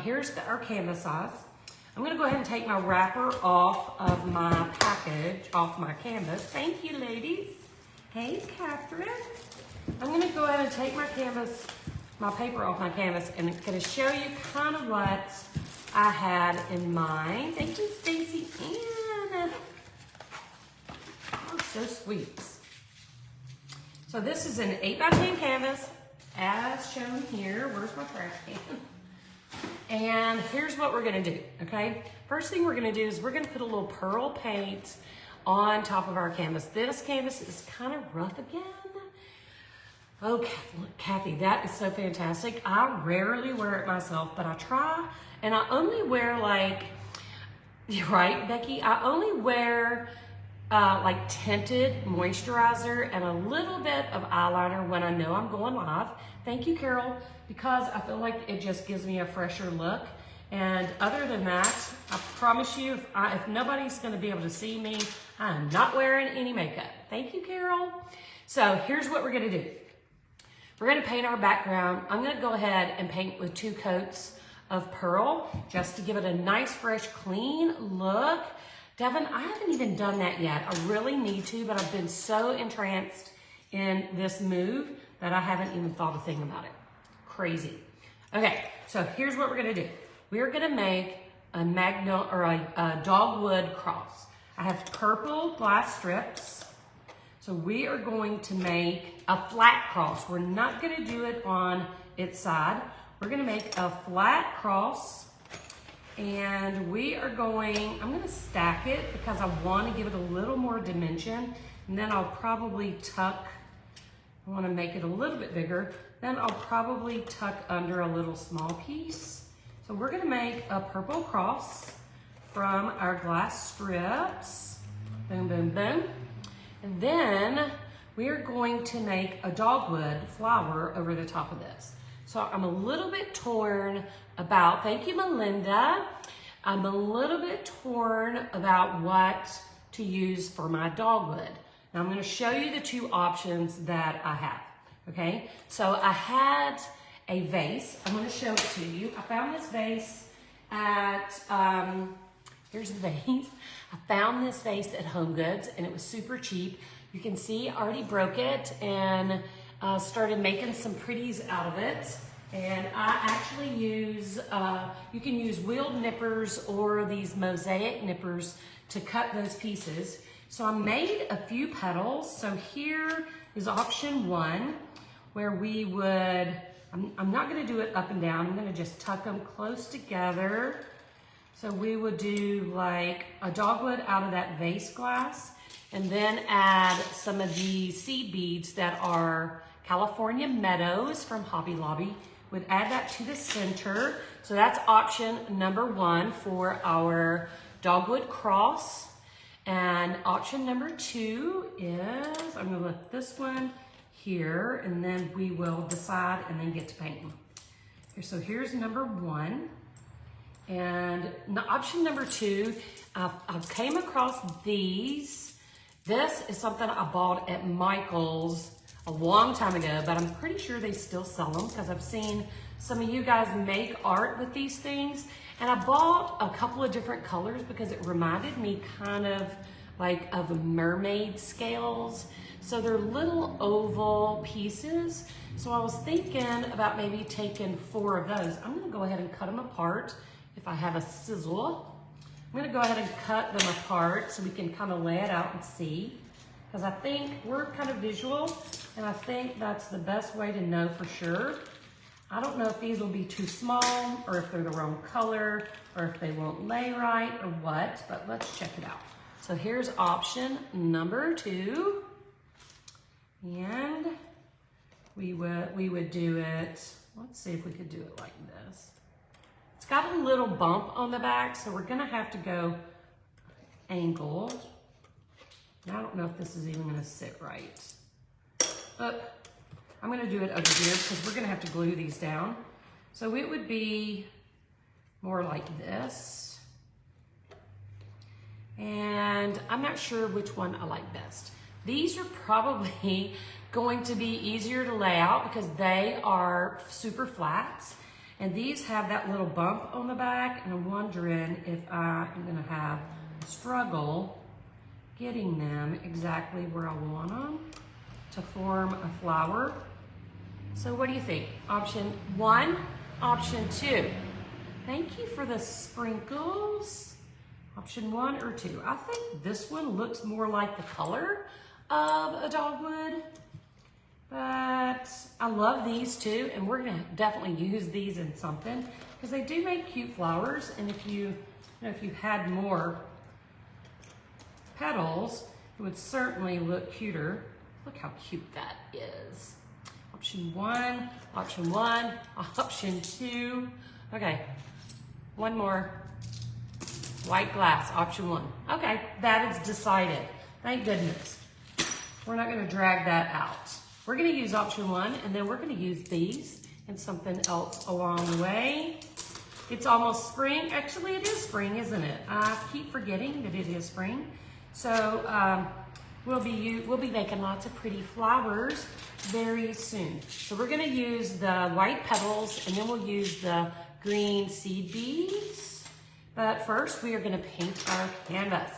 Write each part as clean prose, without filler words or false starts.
Here's our canvas size. I'm gonna go ahead and take my wrapper off of my package, off my canvas. Thank you, ladies. Hey, Catherine. I'm gonna go ahead and take my canvas, my paper off my canvas, and I'm gonna show you kind of what I had in mind. Thank you, Stacy Ann. Oh, so sweet. So this is an 8x10 canvas, as shown here. Where's my trash can? And here's what we're gonna do, okay? First thing we're gonna do is we're gonna put a little pearl paint on top of our canvas. This canvas is kind of rough again. Oh, Kathy, that is so fantastic. I rarely wear it myself, but I try, and I only wear like, you're right, Becky, I only wear like tinted moisturizer and a little bit of eyeliner when I know I'm going live. Thank you, Carol, because I feel like it just gives me a fresher look. And other than that, I promise you, if nobody's gonna be able to see me, I'm not wearing any makeup. Thank you, Carol. So here's what we're gonna do. We're gonna paint our background. I'm gonna go ahead and paint with 2 coats of pearl, just to give it a nice, fresh, clean look. Devin, I haven't even done that yet. I really need to, but I've been so entranced in this move that I haven't even thought a thing about it. Crazy. Okay, so here's what we're gonna do. We're gonna make a Dogwood Cross. I have purple glass strips. So we are going to make a flat cross. We're not gonna do it on its side. We're gonna make a flat cross, and we are going, I'm gonna stack it because I wanna give it a little more dimension, and then I'll probably tuck, I wanna make it a little bit bigger, then I'll probably tuck under a little small piece. So we're gonna make a purple cross from our glass strips. Boom, boom, boom. And then we are going to make a dogwood flower over the top of this. So I'm a little bit torn about, thank you, Melinda. I'm a little bit torn about what to use for my dogwood. Now I'm gonna show you the 2 options that I have, okay? So I had a vase. I'm gonna show it to you. I found this vase at, here's the vase. I found this vase at Home Goods, and it was super cheap. You can see I already broke it and started making some pretties out of it. And I actually use, you can use wheeled nippers or these mosaic nippers to cut those pieces. So I made a few petals. So here is option 1, where we would, I'm not gonna do it up and down. I'm gonna just tuck them close together. So we would do like a dogwood out of that vase glass, and then add some of the seed beads that are California Meadows from Hobby Lobby. Would add that to the center. So that's option number 1 for our Dogwood Cross. And option number 2 is, I'm gonna let this one here, and then we will decide and then get to painting. So here's number 1. And option number 2, I came across these. This is something I bought at Michael's a long time ago, but I'm pretty sure they still sell them because I've seen some of you guys make art with these things. And I bought a couple of different colors because it reminded me kind of like of mermaid scales. So they're little oval pieces. So I was thinking about maybe taking 4 of those. I'm gonna go ahead and cut them apart if I have a sizzle. I'm gonna go ahead and cut them apart so we can kind of lay it out and see. Because I think we're kind of visual, and I think that's the best way to know for sure. I don't know if these will be too small, or if they're the wrong color, or if they won't lay right, or what, but let's check it out. So here's option number 2. And we would do it, let's see if we could do it like this. It's got a little bump on the back, so we're gonna have to go angled. I don't know if this is even gonna sit right. But I'm gonna do it over here because we're gonna have to glue these down. So it would be more like this. And I'm not sure which one I like best. These are probably going to be easier to lay out because they are super flat. And these have that little bump on the back, and I'm wondering if I am gonna have a struggle getting them exactly where I want them to form a flower. So what do you think? Option 1, option 2. Thank you for the sprinkles. Option 1 or 2. I think this one looks more like the color of a dogwood, but I love these too, and we're gonna definitely use these in something because they do make cute flowers. And if you had more petals, it would certainly look cuter. Look how cute that is. Option 1, option 1, option 2. Okay, one more. White glass, option 1. Okay, that is decided. Thank goodness. We're not gonna drag that out. We're gonna use option 1, and then we're gonna use these and something else along the way. It's almost spring. Actually, it is spring, isn't it? I keep forgetting that it is spring. So we'll be making lots of pretty flowers very soon. So we're gonna use the white petals, and then we'll use the green seed beads. But first, we are gonna paint our canvas,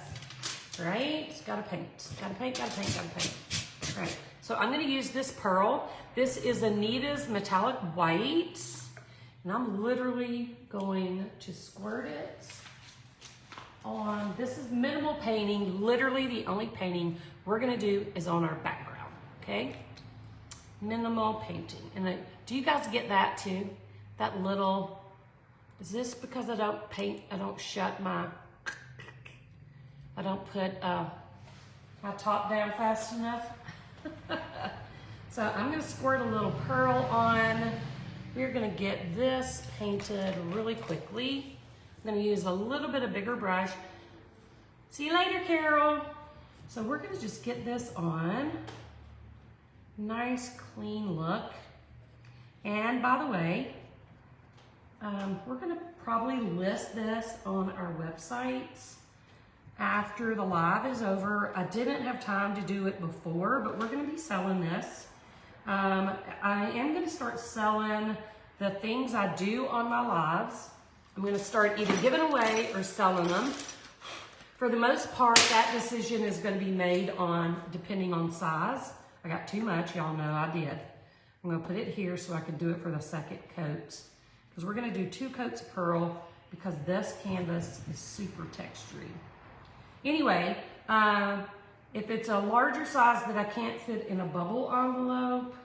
right? Gotta paint, gotta paint, gotta paint, gotta paint. All right, so I'm gonna use this pearl. This is Anita's metallic white, and I'm literally going to squirt it on. This is minimal painting. Literally the only painting we're gonna do is on our background, okay? Minimal painting. And do you guys get that too? That little, is this because I don't paint, I don't put my top down fast enough? So I'm gonna squirt a little pearl on. We're gonna get this painted really quickly. I'm gonna use a little bit of bigger brush. See you later, Carol. So we're gonna just get this on. Nice, clean look. And by the way, we're gonna probably list this on our websites after the live is over. I didn't have time to do it before, but we're gonna be selling this. I am gonna start selling the things I do on my lives. I'm gonna start either giving away or selling them. For the most part, that decision is gonna be made on, depending on size. I got too much, y'all know I did. I'm gonna put it here so I can do it for the second coat. Because we're gonna do 2 coats of pearl because this canvas is super textury. Anyway, if it's a larger size that I can't fit in a bubble envelope,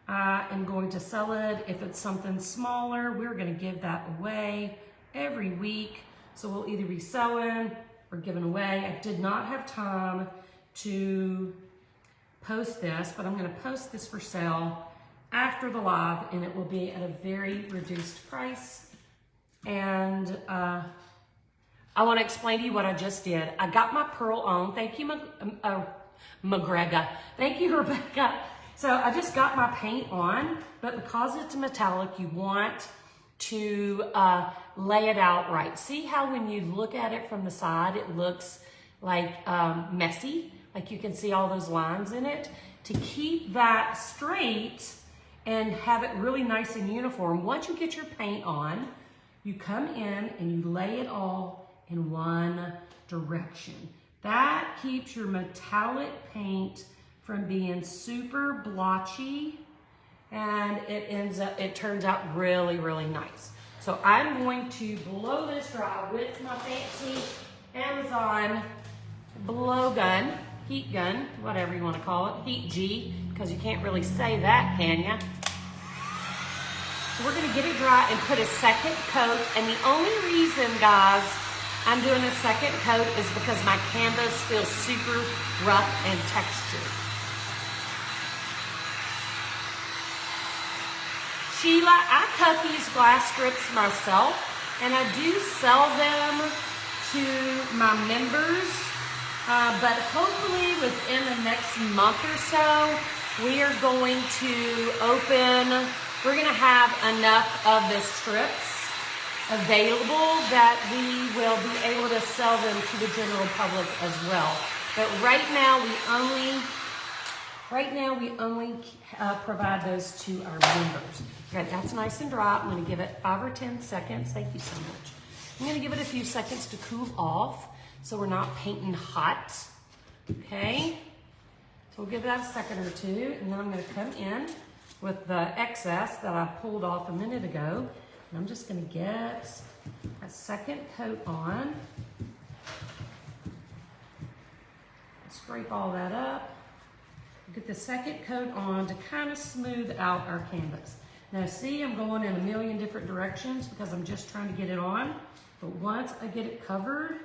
I'm going to sell it. If it's something smaller, we're gonna give that away every week. So we'll either be selling or giving away. I did not have time to post this, but I'm gonna post this for sale after the live, and it will be at a very reduced price. And I wanna explain to you what I just did. I got my pearl on. Thank you, McGregor. Thank you, Rebecca. So I just got my paint on, but because it's metallic, you want to lay it out right. See how when you look at it from the side, it looks like messy, like you can see all those lines in it. To keep that straight and have it really nice and uniform, once you get your paint on, you come in and you lay it all in one direction. That keeps your metallic paint from being super blotchy, and it turns out really, really nice. So I'm going to blow this dry with my fancy Amazon blow gun, heat gun, whatever you want to call it, heat G, because you can't really say that, can ya? So we're gonna get it dry and put a second coat, and the only reason, guys, I'm doing a second coat is because my canvas feels super rough and textured. Sheila, I cut these glass strips myself, and I do sell them to my members, but hopefully within the next month or so, we are going to open, we're gonna have enough of the strips available that we will be able to sell them to the general public as well. But right now, we only Right now, we only provide those to our members. Okay, that's nice and dry. I'm gonna give it 5 or 10 seconds. Thank you so much. I'm gonna give it a few seconds to cool off so we're not painting hot, okay? So we'll give that a second or two, and then I'm gonna come in with the excess that I pulled off a minute ago, and I'm just gonna get a second coat on. Scrape all that up. Get the second coat on to kind of smooth out our canvas. Now see, I'm going in a million different directions because I'm just trying to get it on. But once I get it covered,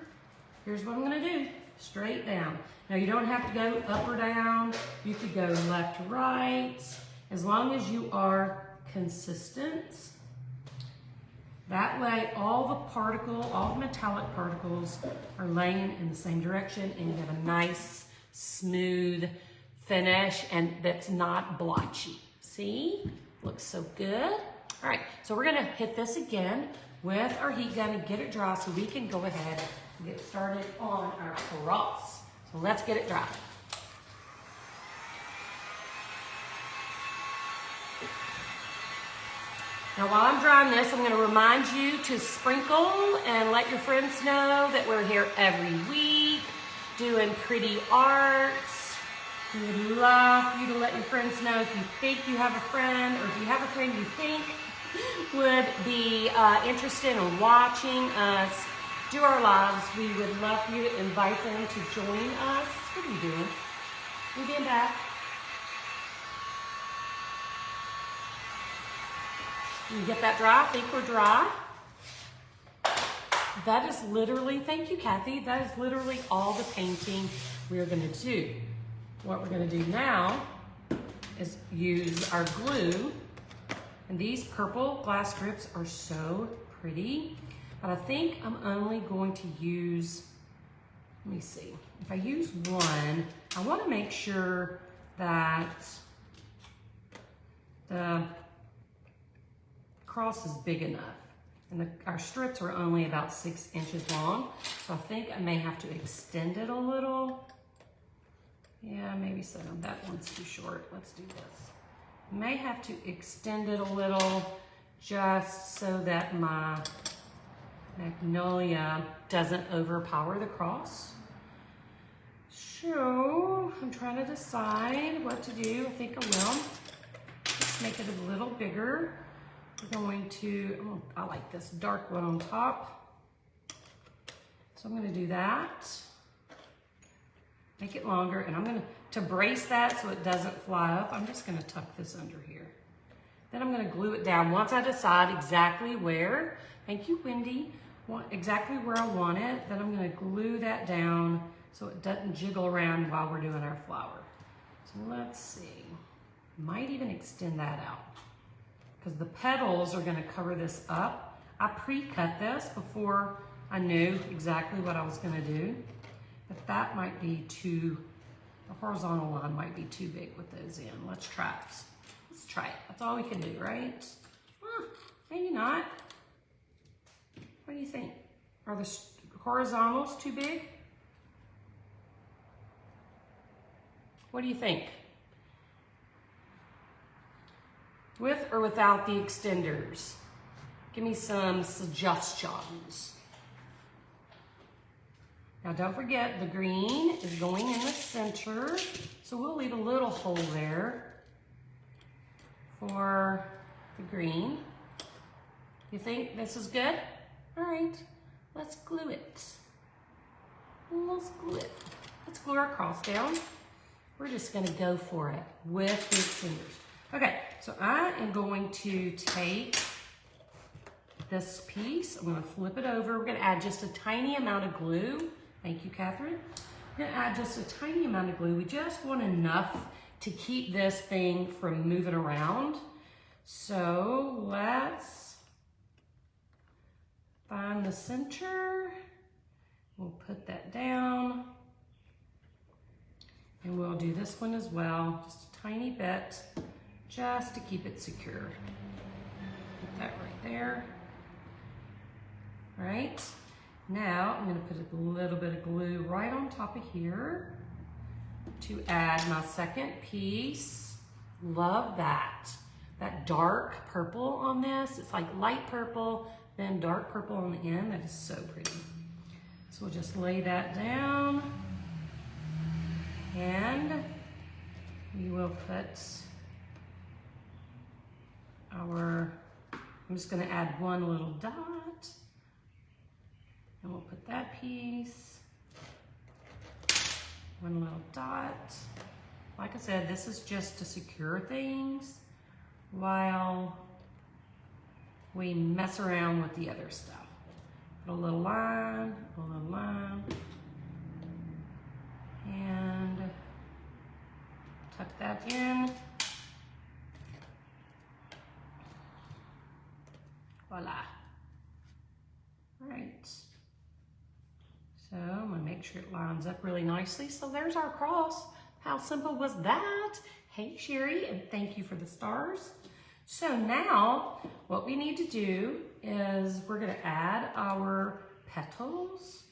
here's what I'm gonna do, straight down. Now you don't have to go up or down. You could go left to right, as long as you are consistent. That way, all the metallic particles are laying in the same direction and you have a nice, smooth finish and that's not blotchy. See? Looks so good. All right, so we're gonna hit this again with our heat gun and get it dry so we can go ahead and get started on our cross. So let's get it dry. Now while I'm drying this, I'm gonna remind you to sprinkle and let your friends know that we're here every week doing pretty arts. We would love for you to let your friends know if you think you have a friend, or if you have a friend you think would be interested in watching us do our lives. We would love for you to invite them to join us. What are you doing? You being back? You get that dry? I think we're dry. That is literally, thank you, Kathy. That is literally all the painting we're gonna do. What we're gonna do now is use our glue. And these purple glass strips are so pretty. But I think I'm only going to use, let me see. If I use one, I wanna make sure that the cross is big enough. And our strips are only about 6 inches long. So I think I may have to extend it a little. Yeah, maybe so. That one's too short. Let's do this. May have to extend it a little just so that my magnolia doesn't overpower the cross. So I'm trying to decide what to do. I think I will. Just make it a little bigger. We're going to, oh, I like this dark one on top. So I'm gonna do that. Make it longer, and I'm gonna, to brace that so it doesn't fly up, I'm just gonna tuck this under here. Then I'm gonna glue it down. Once I decide exactly where, thank you, Wendy, exactly where I want it, then I'm gonna glue that down so it doesn't jiggle around while we're doing our flower. So let's see, might even extend that out, because the petals are gonna cover this up. I pre-cut this before I knew exactly what I was gonna do, but that might be too, the horizontal line might be too big with those in. Let's try it. Let's try it. That's all we can do, right? Maybe not. What do you think? Are the horizontals too big? What do you think? With or without the extenders? Give me some suggestions. Now don't forget, the green is going in the center, so we'll leave a little hole there for the green. You think this is good? All right, let's glue it. Let's glue it. Let's glue our cross down. We're just gonna go for it with the extenders. Okay, so I am going to take this piece, I'm gonna flip it over. We're gonna add just a tiny amount of glue. Thank you, Catherine. I'm gonna add just a tiny amount of glue. We just want enough to keep this thing from moving around. So let's find the center. We'll put that down. And we'll do this one as well, just a tiny bit, just to keep it secure. Put that right there. All right, now I'm gonna put a little bit of glue right on top of here. to add my second piece. Love that. That dark purple on this. It's like light purple, then dark purple on the end. That is so pretty. So we'll just lay that down. And we will put our, I'm just gonna add one little dot. And we'll put that piece. One little dot. Like I said, this is just to secure things while we mess around with the other stuff. Put a little line, and tuck that in. Voila. All right. So I'm gonna make sure it lines up really nicely. So there's our cross. How simple was that? Hey, Sherry, and thank you for the stars. So now what we need to do is we're gonna add our petals.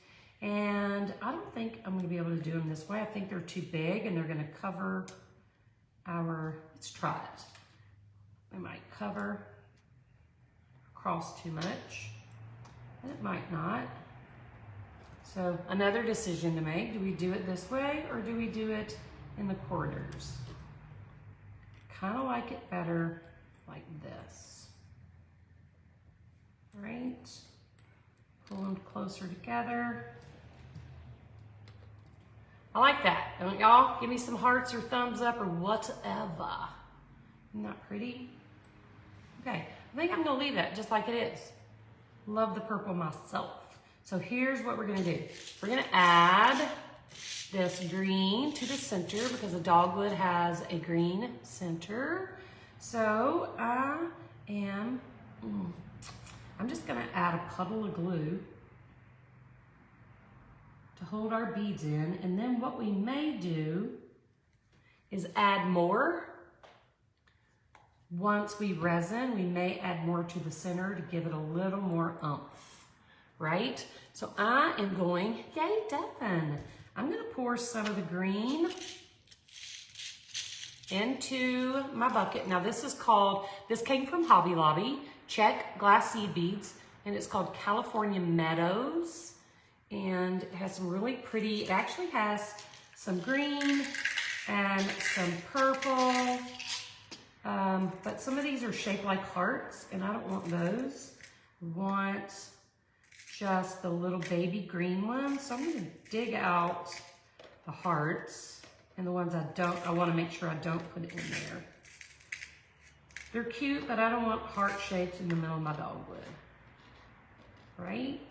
And I don't think I'm gonna be able to do them this way. I think they're too big and they're gonna cover our, let's try it. We might cover across too much. And it might not. So another decision to make. Do we do it this way or do we do it in the corners? Kind of like it better like this. Right? Pull them closer together. I like that. Don't y'all? Give me some hearts or thumbs up or whatever. Isn't that pretty? Okay, I think I'm gonna leave that just like it is. Love the purple myself. So here's what we're gonna do. We're gonna add this green to the center because the dogwood has a green center. So I'm just gonna add a puddle of glue to hold our beads in. And then what we may do is add more. Once we resin, we may add more to the center to give it a little more oomph, right? So I am going, yay, Devin. I'm gonna pour some of the green into my bucket. Now this came from Hobby Lobby, check glass seed beads, and it's called California Meadows. And it has some really pretty, it actually has some green and some purple. But some of these are shaped like hearts, and I don't want those. I want just the little baby green ones. So I'm gonna dig out the hearts, and the ones I wanna make sure I don't put it in there. They're cute, but I don't want heart shapes in the middle of my dogwood, right?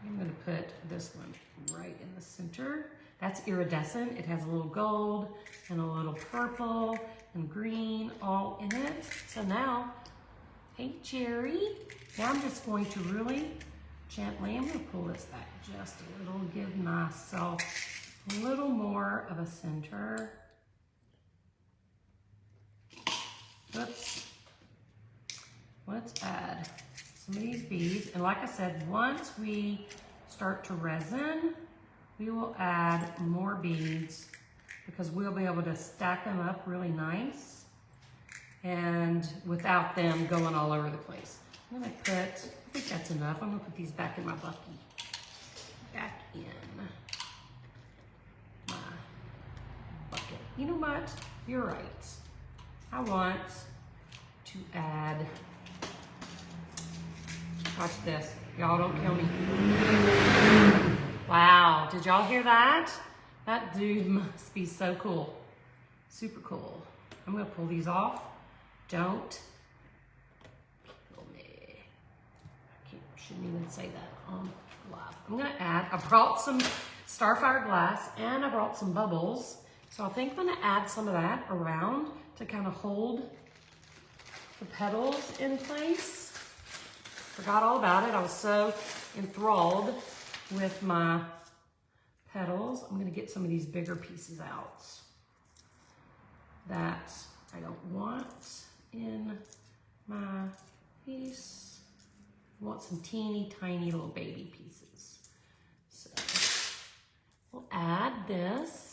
I'm gonna put this one right in the center. That's iridescent. It has a little gold and a little purple and green all in it. So now, hey Jerry, now I'm just going to really gently, I'm gonna pull this back just a little, give myself a little more of a center. Oops. Let's add some of these beads. And like I said, once we start to resin, we will add more beads because we'll be able to stack them up really nice and without them going all over the place. I'm gonna put, I think that's enough. I'm gonna put these back in my bucket. Back in my bucket. You know what? You're right. I want to add, watch this. Y'all don't kill me. Wow, did y'all hear that? That dude must be so cool. Super cool. I'm gonna pull these off. Don't kill me. Shouldn't even say that on live. I'm gonna add, I brought some Starfire glass and I brought some bubbles. So I think I'm gonna add some of that around to kind of hold the petals in place. Forgot all about it. I was so enthralled with my petals. I'm gonna get some of these bigger pieces out that I don't want in my piece. I want some teeny tiny little baby pieces. So we'll add this.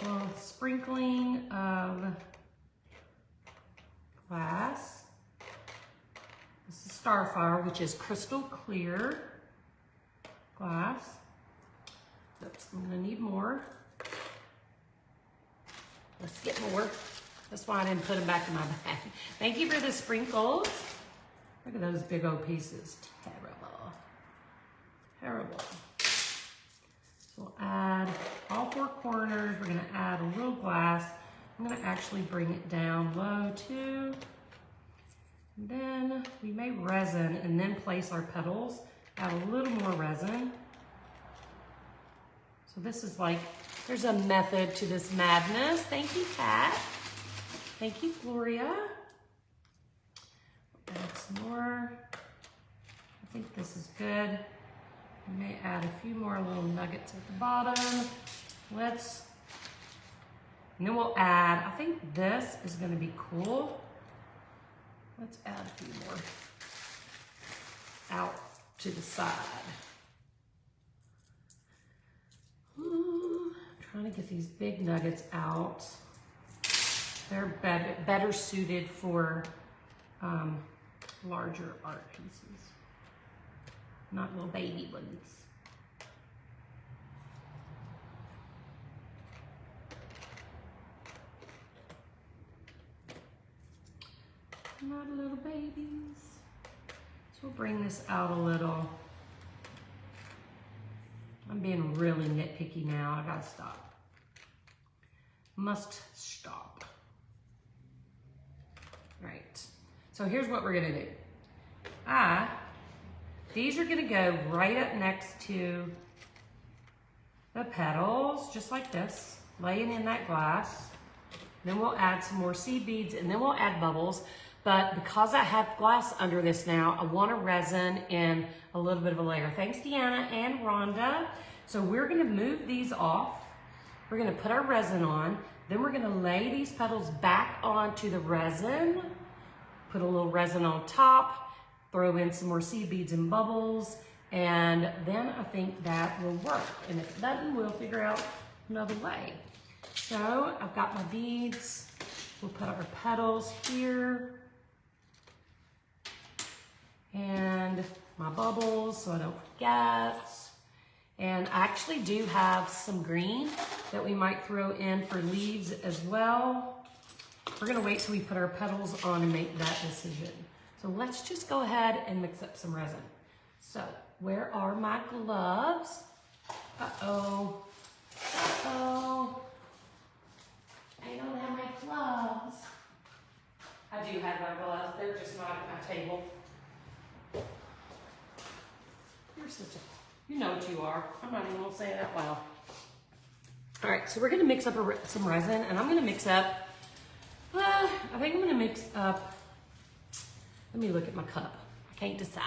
A sprinkling of glass. This is Starfire, which is crystal clear glass. Oops, I'm gonna need more. Let's get more. That's why I didn't put them back in my bag. Thank you for the sprinkles. Look at those big old pieces. Terrible. Terrible. So we'll add all four corners. We're gonna add a little glass. I'm gonna actually bring it down low too. And then we may resin and then place our petals. Add a little more resin. So this is like, there's a method to this madness. Thank you, Kat. Thank you, Gloria. Add some more. I think this is good. We may add a few more little nuggets at the bottom. And then we'll add, I think this is gonna be cool. Let's add a few more out to the side. Trying to get these big nuggets out. They're better suited for larger art pieces, not little baby ones. Not little babies. So we'll bring this out a little. I'm being really nitpicky now. I gotta stop. Must stop. Right. So here's what we're gonna do. These are gonna go right up next to the petals, just like this, laying in that glass. Then we'll add some more seed beads and then we'll add bubbles. But because I have glass under this now, I want to resin in a little bit of a layer. Thanks, Deanna and Rhonda. So we're gonna move these off. We're gonna put our resin on. Then we're gonna lay these petals back onto the resin. Put a little resin on top, throw in some more seed beads and bubbles, and then I think that will work. And if it doesn't, we'll figure out another way. So I've got my beads. We'll put our petals here. And my bubbles so I don't forget. And I actually do have some green that we might throw in for leaves as well. We're gonna wait till we put our petals on and make that decision. So let's just go ahead and mix up some resin. So where are my gloves? Uh-oh, uh-oh. I don't have my gloves. I do have my gloves, they're just not at my table. You're such a, you know what you are. I'm not even gonna say it out loud. All right, so we're gonna mix up some resin, and I'm gonna mix up, I think I'm gonna mix up, let me look at my cup. I can't decide.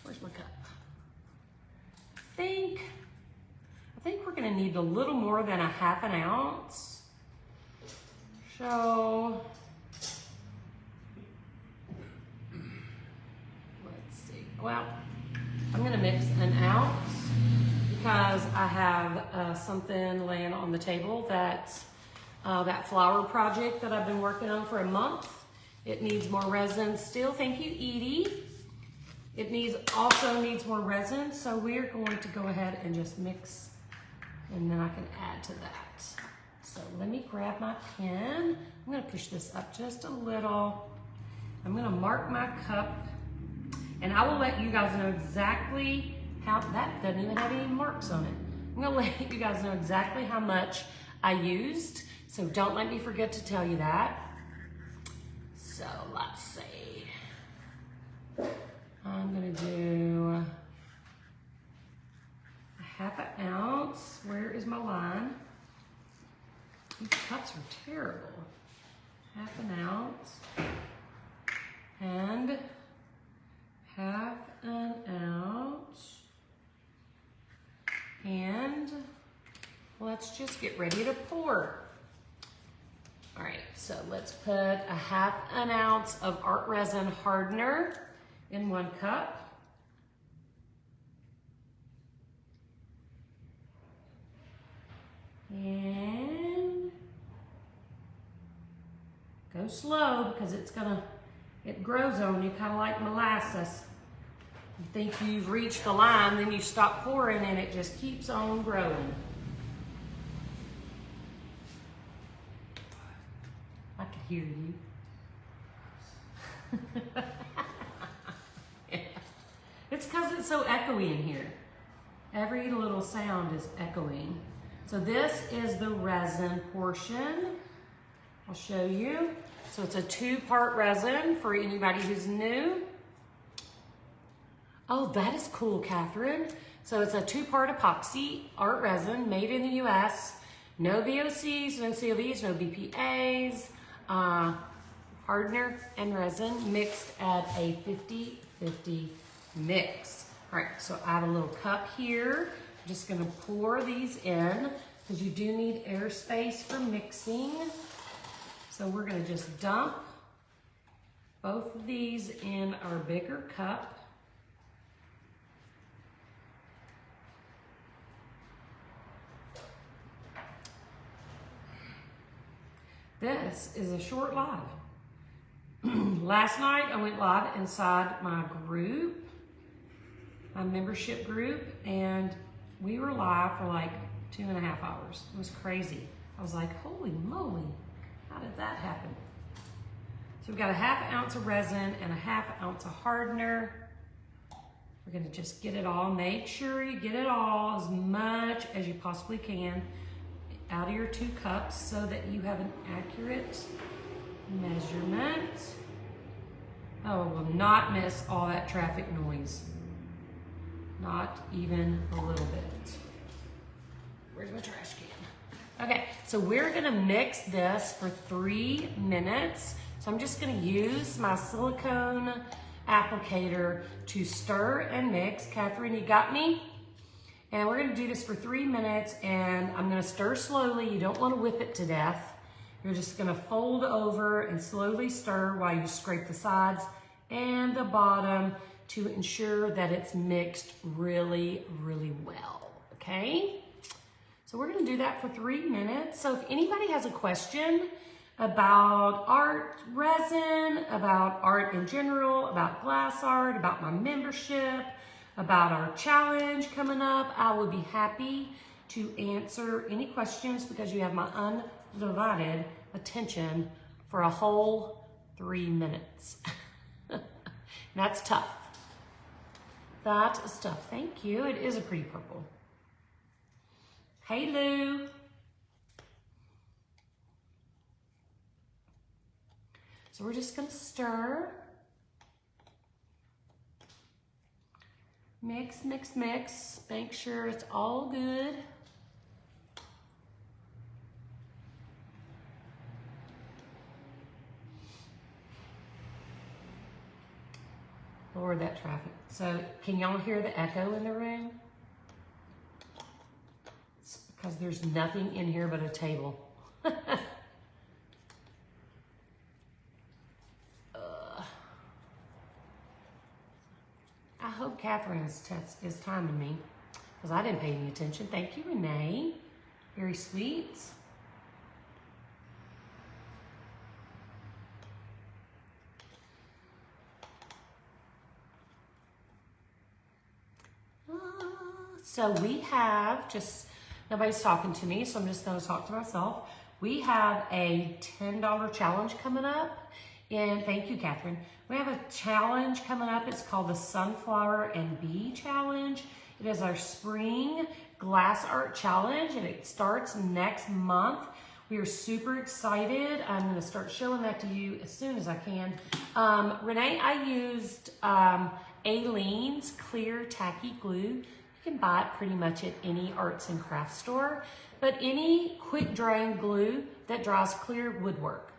Where's my cup? I think we're gonna need a little more than a ½ ounce. So, let's see. Well, I'm gonna mix an ounce because I have something laying on the table that's that flower project that I've been working on for a month. It needs more resin still. Thank you, Edie. It also needs more resin, so we're going to go ahead and just mix, and then I can add to that. So let me grab my pen. I'm gonna push this up just a little. I'm gonna mark my cup, and I will let you guys know exactly how, that doesn't even have any marks on it. I'm gonna let you guys know exactly how much I used, so don't let me forget to tell you that. So let's see. I'm gonna do a ½ ounce. Where is my line? These cups are terrible. ½ ounce and ½ ounce. And let's just get ready to pour. All right, so let's put a 1/2 ounce of art resin hardener in 1 cup. And go slow because it grows on you, kind of like molasses. You think you've reached the line, then you stop pouring and it just keeps on growing. I could hear you. Yeah. It's because it's so echoey in here. Every little sound is echoing. So this is the resin portion. I'll show you. So it's a 2-part resin for anybody who's new. Oh, that is cool, Catherine. So it's a 2-part epoxy art resin made in the US. No VOCs, no COVs, no BPAs. Hardener and resin mixed at a 50-50 mix. All right, so I have a little cup here. I'm just gonna pour these in because you do need airspace for mixing. So we're gonna just dump both of these in our bigger cup. This is a short live. Last night I went live inside my group, my membership group, and we were live for like 2.5 hours. It was crazy. I was like, holy moly, how did that happen? So we've got a 1/2 ounce of resin and a 1/2 ounce of hardener. We're gonna just get it all. Make sure you get it all, as much as you possibly can, out of your 2 cups so that you have an accurate measurement. Oh, I will not miss all that traffic noise. Not even a little bit. Where's my trash can? Okay, so we're gonna mix this for 3 minutes. So I'm just gonna use my silicone applicator to stir and mix. Catherine, you got me? And we're gonna do this for 3 minutes, and I'm gonna stir slowly. You don't wanna whip it to death. You're just gonna fold over and slowly stir while you scrape the sides and the bottom to ensure that it's mixed really, really well, okay? So we're gonna do that for 3 minutes. So if anybody has a question about art resin, about art in general, about glass art, about my membership, about our challenge coming up, I would be happy to answer any questions because you have my undivided attention for a whole 3 minutes. That's tough. That is tough. Thank you. It is a pretty purple. Hey, Lou. So we're just gonna stir. Mix, mix, mix. Make sure it's all good. Lord, that traffic. So can y'all hear the echo in the room? It's because there's nothing in here but a table. I hope Catherine is timing me because I didn't pay any attention. Thank you, Renee. Very sweet. So we have nobody's talking to me, so I'm just going to talk to myself. We have a $10 challenge coming up. And thank you, Catherine. We have a challenge coming up. It's called the Sunflower and Bee Challenge. It is our spring glass art challenge, and it starts next month. We are super excited. I'm going to start showing that to you as soon as I can. Renee, I used Aleene's clear tacky glue. You can buy it pretty much at any arts and crafts store, but any quick drying glue that dries clear would work.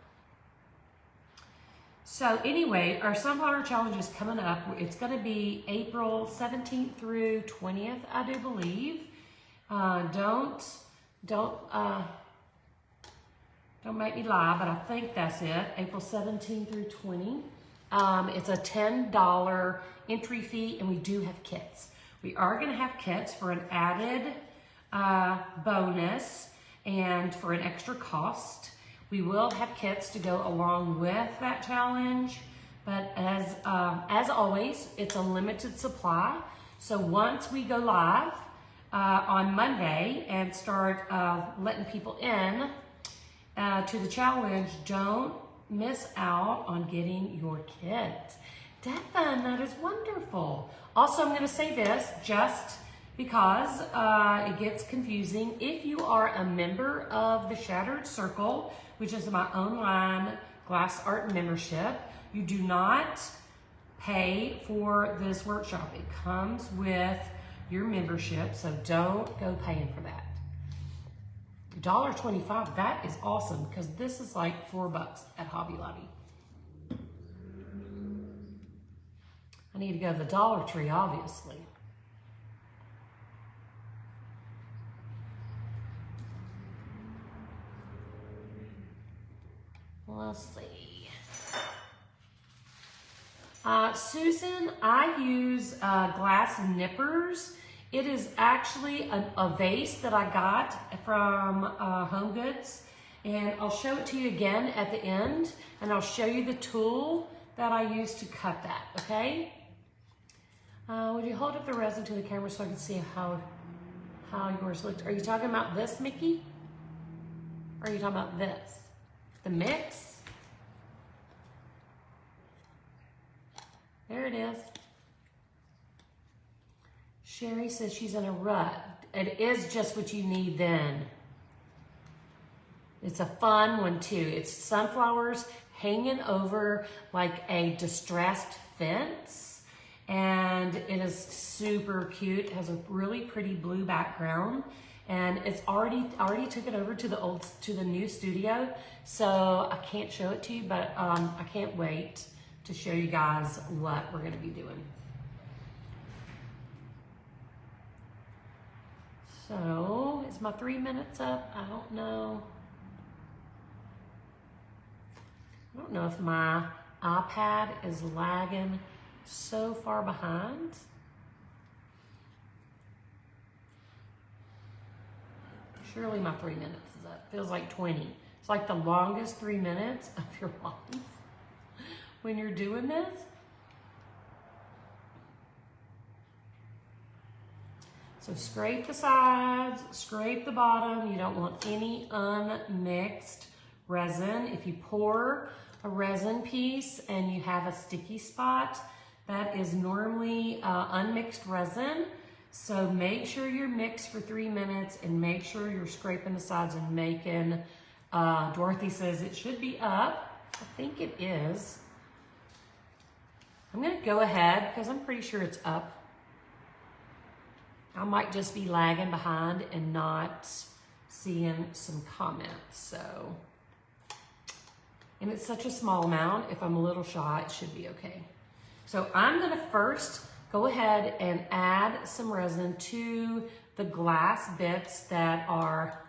So anyway, our Sunflower Challenge is coming up. It's going to be April 17th through 20th, I do believe. Don't Don't make me lie, but I think that's it. April 17 through 20. It's a $10 entry fee, and we do have kits. We are going to have kits for an added bonus and for an extra cost. We will have kits to go along with that challenge, but as always, it's a limited supply. So once we go live on Monday and start letting people in to the challenge, don't miss out on getting your kit. Devin, that is wonderful. Also, I'm going to say this just because it gets confusing. If you are a member of the Shattered Circle, which is my online glass art membership, you do not pay for this workshop. It comes with your membership, so don't go paying for that. $1.25, that is awesome, because this is like $4 at Hobby Lobby. I need to go to the Dollar Tree, obviously. Let's see. Susan, I use glass nippers. It is actually a vase that I got from Home Goods, and I'll show it to you again at the end, and I'll show you the tool that I use to cut that, okay? Would you hold up the resin to the camera so I can see how yours looked? Are you talking about this, Mickey? Or are you talking about this? The mix? There it is. Sherry says she's in a rut. It is just what you need then. It's a fun one too. It's sunflowers hanging over like a distressed fence. And it is super cute. It has a really pretty blue background. And it's I already took it over to the new studio. So I can't show it to you, but I can't wait to show you guys what we're gonna be doing. So, is my 3 minutes up? I don't know. I don't know if my iPad is lagging so far behind. Surely my 3 minutes is up. Feels like 20. It's like the longest 3 minutes of your life when you're doing this. So scrape the sides, scrape the bottom. You don't want any unmixed resin. If you pour a resin piece and you have a sticky spot, that is normally unmixed resin. So make sure you're mixed for 3 minutes and make sure you're scraping the sides and making, Dorothy says it should be up. I think it is. I'm gonna go ahead because I'm pretty sure it's up. I might just be lagging behind and not seeing some comments, so. And it's such a small amount, if I'm a little shy, it should be okay. So I'm gonna first go ahead and add some resin to the glass bits that are,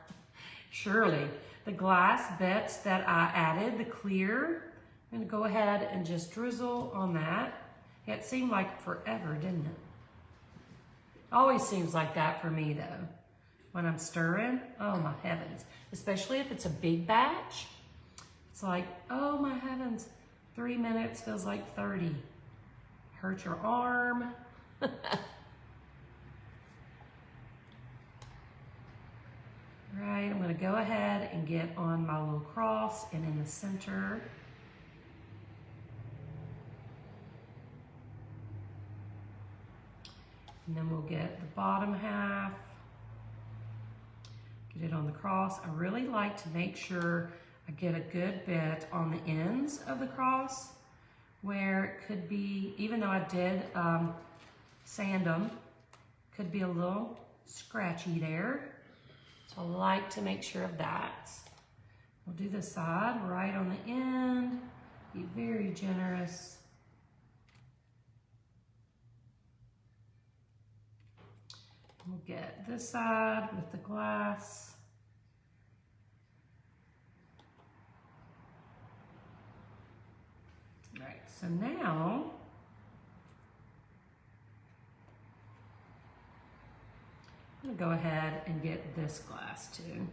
surely, the glass bits that I added, the clear. I'm gonna go ahead and just drizzle on that. It seemed like forever, didn't it? Always seems like that for me though. When I'm stirring, oh my heavens. Especially if it's a big batch. It's like, oh my heavens, 3 minutes feels like 30. Hurt your arm. Right, I'm gonna go ahead and get on my little cross and in the center. And then we'll get the bottom half, get it on the cross. I really like to make sure I get a good bit on the ends of the cross where it could be, even though I did sand them, could be a little scratchy there. So I like to make sure of that. We'll do the side right on the end, be very generous. We'll get this side with the glass. All right, so now I'm gonna go ahead and get this glass too.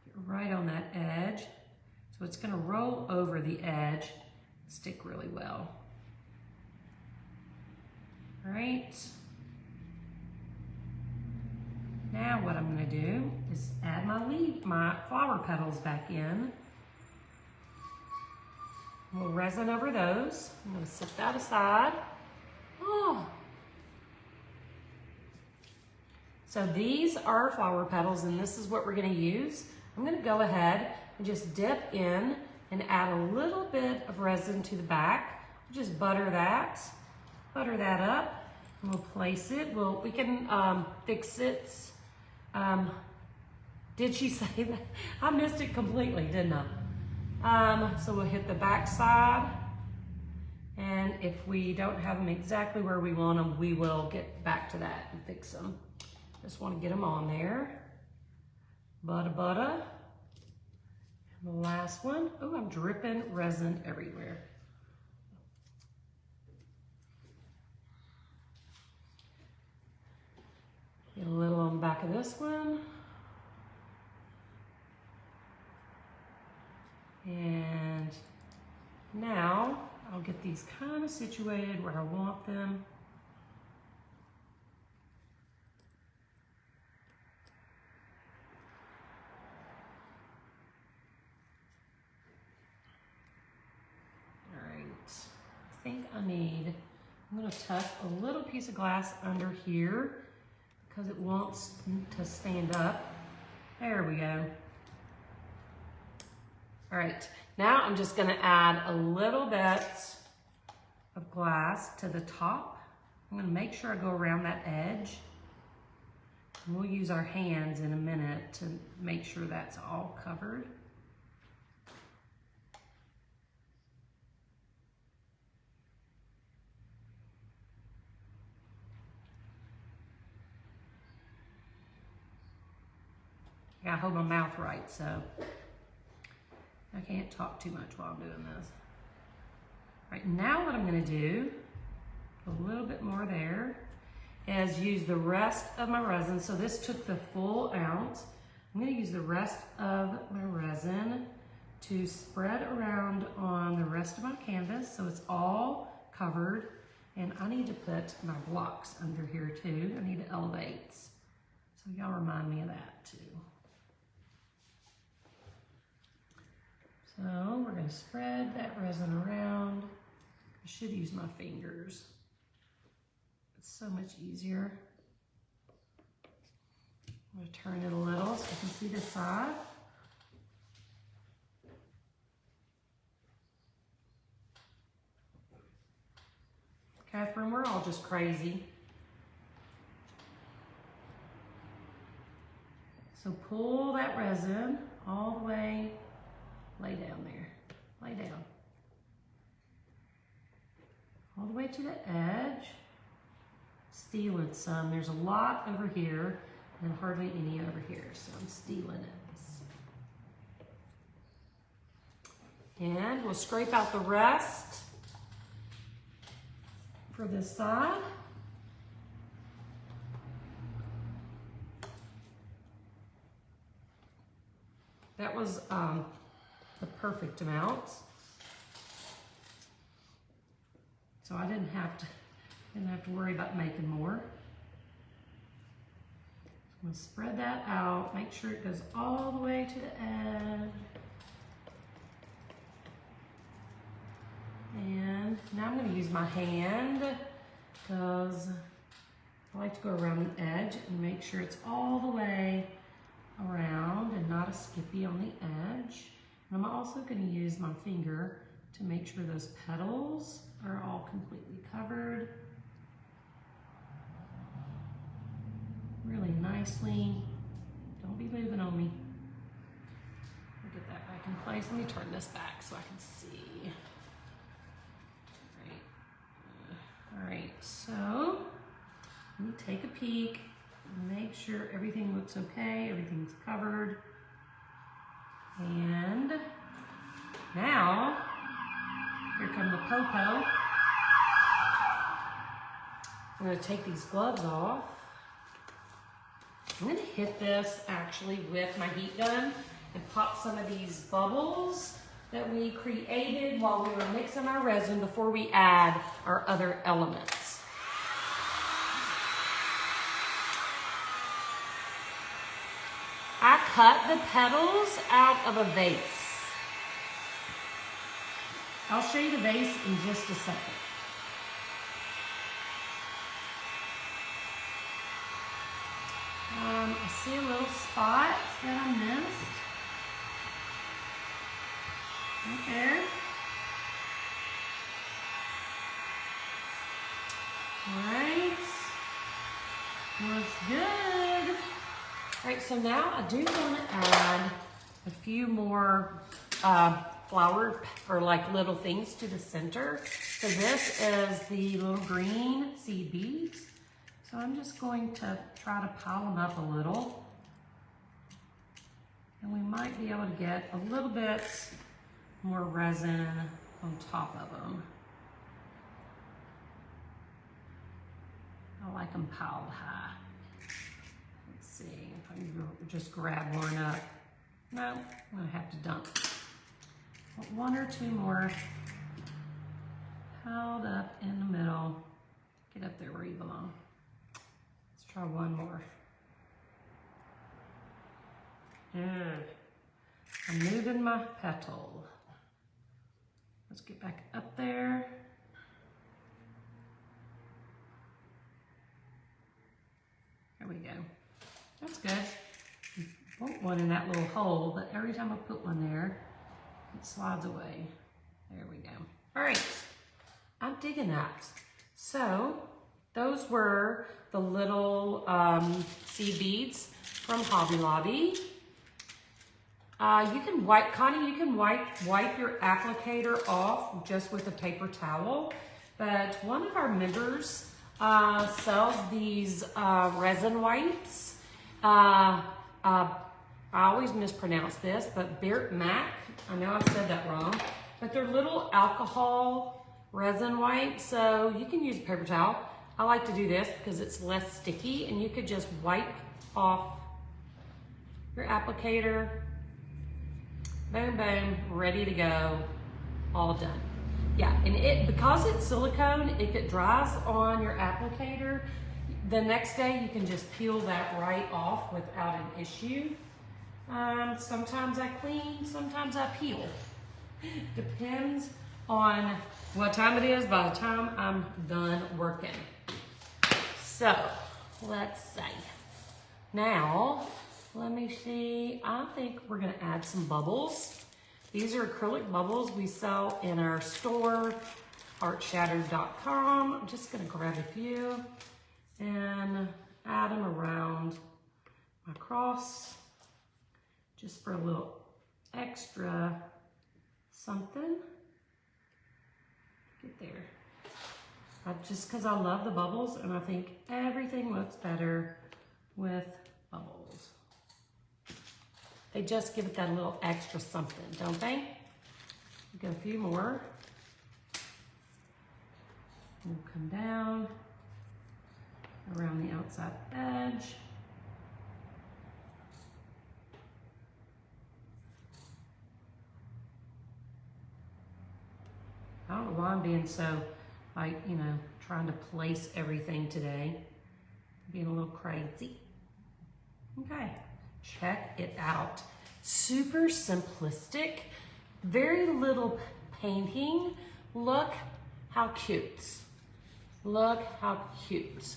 Get right on that edge. So it's gonna roll over the edge, stick really well. All right. Now what I'm gonna do is add my flower petals back in. We'll resin over those. I'm gonna set that aside. Oh. So these are flower petals and this is what we're gonna use. I'm gonna go ahead and just dip in and add a little bit of resin to the back. Just butter that up, and we'll place it. We can fix it. Did she say that? I missed it completely, didn't I? So we'll hit the back side, and if we don't have them exactly where we want them, we will get back to that and fix them. Just want to get them on there. Butter. And the last one. Oh, I'm dripping resin everywhere. Get a little on the back of this one. And now I'll get these kind of situated where I want them. All right, I think I'm gonna tuck a little piece of glass under here because it wants to stand up. There we go. All right, now I'm just gonna add a little bit of glass to the top. I'm gonna make sure I go around that edge. And we'll use our hands in a minute to make sure that's all covered. I gotta hold my mouth right, so I can't talk too much while I'm doing this. All right, now what I'm gonna do, a little bit more there, is use the rest of my resin. So this took the full ounce. I'm gonna use the rest of my resin to spread around on the rest of my canvas so it's all covered. And I need to put my blocks under here too. I need to elevate. So y'all remind me of that too. So we're going to spread that resin around. I should use my fingers. It's so much easier. I'm going to turn it a little so you can see the side. Catherine, we're all just crazy. So pull that resin all the way. Lay down there, lay down. All the way to the edge. Stealing some. There's a lot over here and hardly any over here, so I'm stealing it. And we'll scrape out the rest for this side. That was the perfect amount. So I didn't have to worry about making more. I'm gonna spread that out, make sure it goes all the way to the edge. And now I'm gonna use my hand because I like to go around the edge and make sure it's all the way around and not a skippy on the edge. And I'm also going to use my finger to make sure those petals are all completely covered. Really nicely. Don't be moving on me. I'll get that back in place. Let me turn this back so I can see. All right, so let me take a peek. Make sure everything looks okay, everything's covered. And now, here come the popo. I'm gonna take these gloves off. I'm gonna hit this actually with my heat gun and pop some of these bubbles that we created while we were mixing our resin before we add our other elements. I cut the petals out of a vase. I'll show you the vase in just a second. I see a little spot that I missed. Right there. Alright. Looks good. Alright, so now I do want to add a few more flower or like little things to the center. So this is the little green seed beads. So I'm just going to try to pile them up a little. And we might be able to get a little bit more resin on top of them. I like them piled high. Let's see if I can just grab one up. No, I'm gonna have to dump. But one or two more piled up in the middle. Get up there where you belong. Let's try one more. I'm moving my petal. Let's get back up there. There we go. That's good. I put one in that little hole, but every time I put one there, it slides away. There we go. All right, I'm digging that. So those were the little seed beads from Hobby Lobby. You can wipe, Connie, you can wipe your applicator off just with a paper towel, but one of our members sells these resin wipes. I always mispronounce this, but Beert Mac, I know I've said that wrong, but they're little alcohol resin wipes, so you can use a paper towel. I like to do this because it's less sticky, and you could just wipe off your applicator. Boom, boom, ready to go, all done. Yeah, and because it's silicone, if it dries on your applicator, the next day you can just peel that right off without an issue. Sometimes I clean, sometimes I peel. Depends on what time it is by the time I'm done working. So, let's see. Now, let me see, I think we're gonna add some bubbles. These are acrylic bubbles we sell in our store, artshattered.com. I'm just gonna grab a few and add them around my cross, just for a little extra something. Get there. Just because I love the bubbles, and I think everything looks better with bubbles. They just give it that little extra something, don't they? Get a few more. We'll come down around the outside edge. I don't know why I'm being so, like, you know, trying to place everything today. Being a little crazy. Okay, check it out. Super simplistic, very little painting. Look how cute. Look how cute.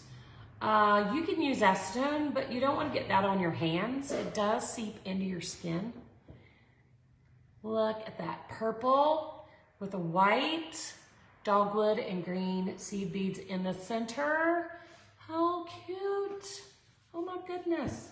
You can use acetone, but you don't want to get that on your hands. It does seep into your skin. Look at that purple with a white, dogwood, and green seed beads in the center. How cute. Oh my goodness.